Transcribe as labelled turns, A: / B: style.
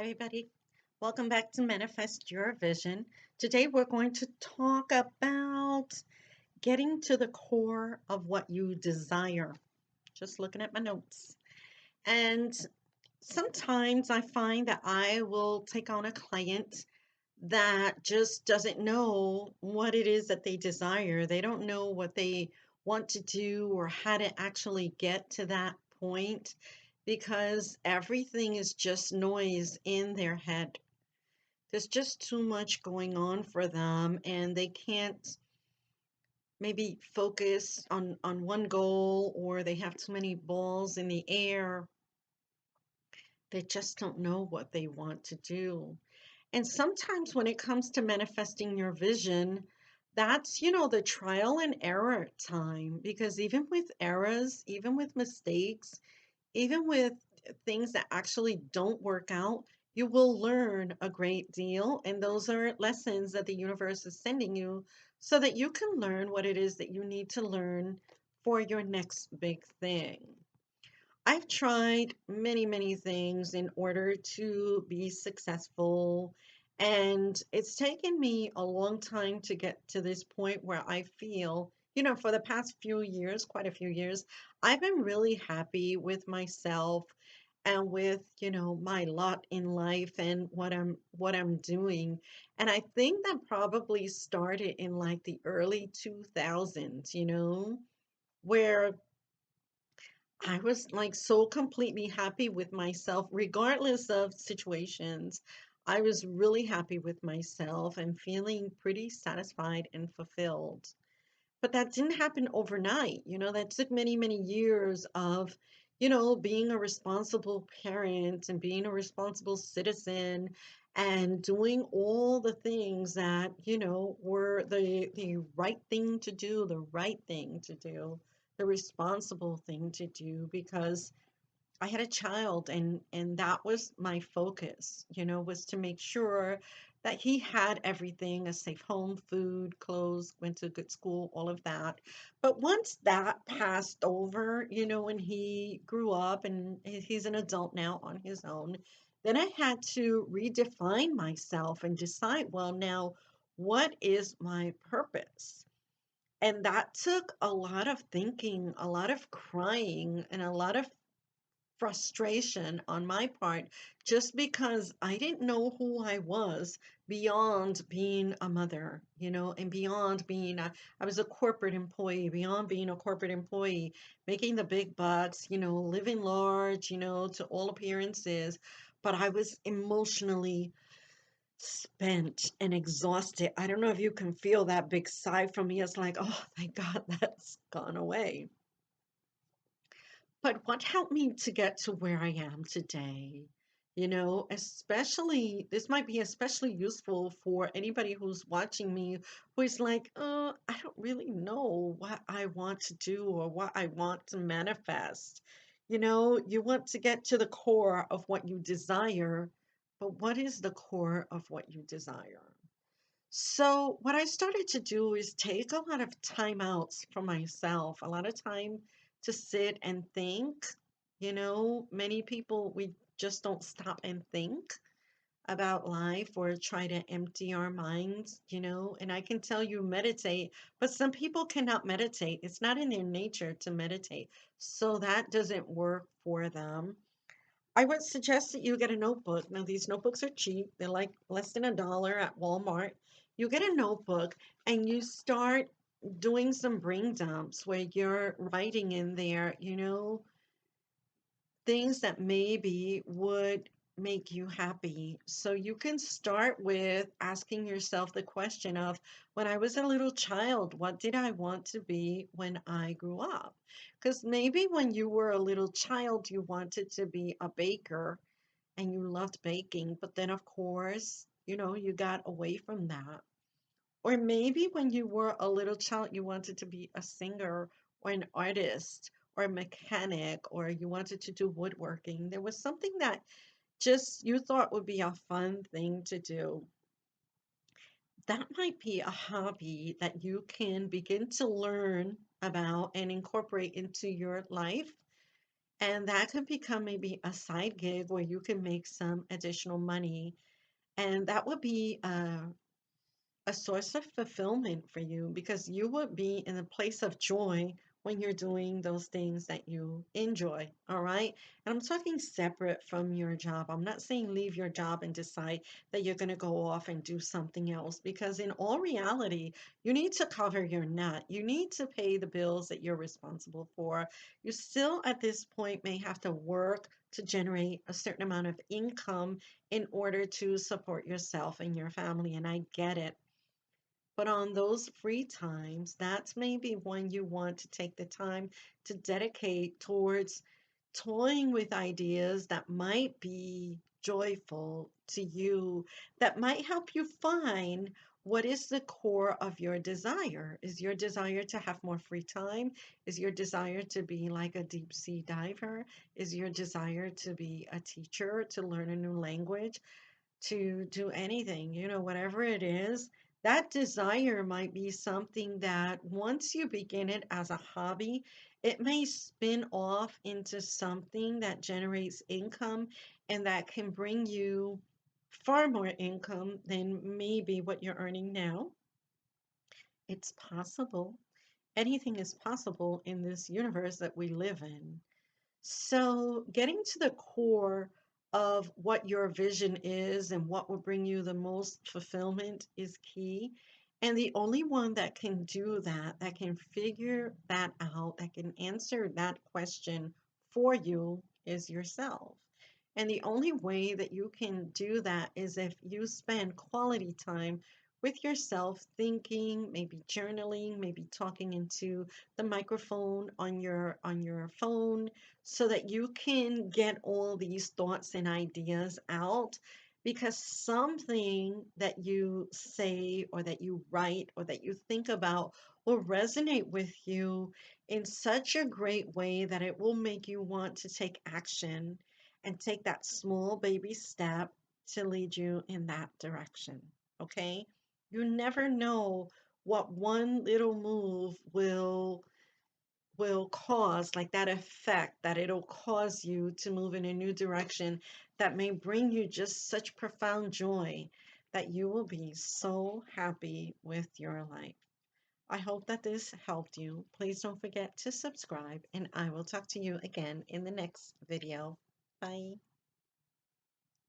A: Hi, everybody. Welcome back to Manifest Your Vision. Today, we're going to talk about getting to the core of what you desire. Just looking at my notes. And sometimes I find that I will take on a client that just doesn't know what it is that they desire. They don't know what they want to do or how to actually get to that point because everything is just noise in their head. There's just too much going on for them and they can't maybe focus on one goal, or they have too many balls in the air. They just don't know what they want to do. And sometimes when it comes to manifesting your vision, that's, the trial and error time, because even with errors, even with mistakes, even with things that actually don't work out, you will learn a great deal. And those are lessons that the universe is sending you so that you can learn what it is that you need to learn for your next big thing. I've tried many, many things in order to be successful. And it's taken me a long time to get to this point where I feel, for the past few years, quite a few years, I've been really happy with myself and with, my lot in life and what I'm doing. And I think that probably started in like the early 2000s, where I was like so completely happy with myself, regardless of situations. I was really happy with myself and feeling pretty satisfied and fulfilled. But that didn't happen overnight. That took many, many years of, being a responsible parent and being a responsible citizen and doing all the things that, were the right thing to do, the right thing to do, the responsible thing to do, because I had a child, and that was my focus, was to make sure that he had everything, a safe home, food, clothes, went to a good school, all of that. But once that passed over, when he grew up and he's an adult now on his own, then I had to redefine myself and decide, well, now what is my purpose? And that took a lot of thinking, a lot of crying, and a lot of frustration on my part, just because I didn't know who I was beyond being a mother, and beyond being I was a corporate employee, beyond being a corporate employee, making the big bucks, living large, to all appearances. But I was emotionally spent and exhausted. I don't know if you can feel that big sigh from me. It's like, oh, thank God that's gone away. But what helped me to get to where I am today, especially, this might be especially useful for anybody who's watching me who is like, I don't really know what I want to do or what I want to manifest. You want to get to the core of what you desire, but what is the core of what you desire? So, what I started to do is take a lot of time outs for myself, a lot of time to sit and think. Many people, we just don't stop and think about life or try to empty our minds, and I can tell you meditate, but some people cannot meditate. It's not in their nature to meditate. So that doesn't work for them. I would suggest that you get a notebook. Now, these notebooks are cheap. They're like less than $1 at Walmart. You get a notebook and you start doing some brain dumps where you're writing in there, things that maybe would make you happy. So you can start with asking yourself the question of, when I was a little child, what did I want to be when I grew up? Because maybe when you were a little child, you wanted to be a baker and you loved baking, but then, of course, you got away from that. Or maybe when you were a little child, you wanted to be a singer or an artist or a mechanic, or you wanted to do woodworking. There was something that just you thought would be a fun thing to do. That might be a hobby that you can begin to learn about and incorporate into your life. And that could become maybe a side gig where you can make some additional money. And that would be a source of fulfillment for you because you would be in a place of joy when you're doing those things that you enjoy. All right. And I'm talking separate from your job. I'm not saying leave your job and decide that you're going to go off and do something else because, in all reality, you need to cover your nut. You need to pay the bills that you're responsible for. You still, at this point, may have to work to generate a certain amount of income in order to support yourself and your family. And I get it. But on those free times, that's maybe when you want to take the time to dedicate towards toying with ideas that might be joyful to you, that might help you find what is the core of your desire. Is your desire to have more free time? Is your desire to be like a deep sea diver? Is your desire to be a teacher, to learn a new language? To do anything, whatever it is, that desire might be something that once you begin it as a hobby, it may spin off into something that generates income and that can bring you far more income than maybe what you're earning now. It's possible. Anything is possible in this universe that we live in. So, getting to the core of what your vision is and what will bring you the most fulfillment is key. And the only one that can do that, that can figure that out, that can answer that question for you is yourself. And the only way that you can do that is if you spend quality time with yourself, thinking, maybe journaling, maybe talking into the microphone on your phone so that you can get all these thoughts and ideas out, because something that you say or that you write or that you think about will resonate with you in such a great way that it will make you want to take action and take that small baby step to lead you in that direction. Okay? You never know what one little move will cause, like that effect that it'll cause you to move in a new direction that may bring you just such profound joy that you will be so happy with your life. I hope that this helped you. Please don't forget to subscribe, and I will talk to you again in the next video. Bye.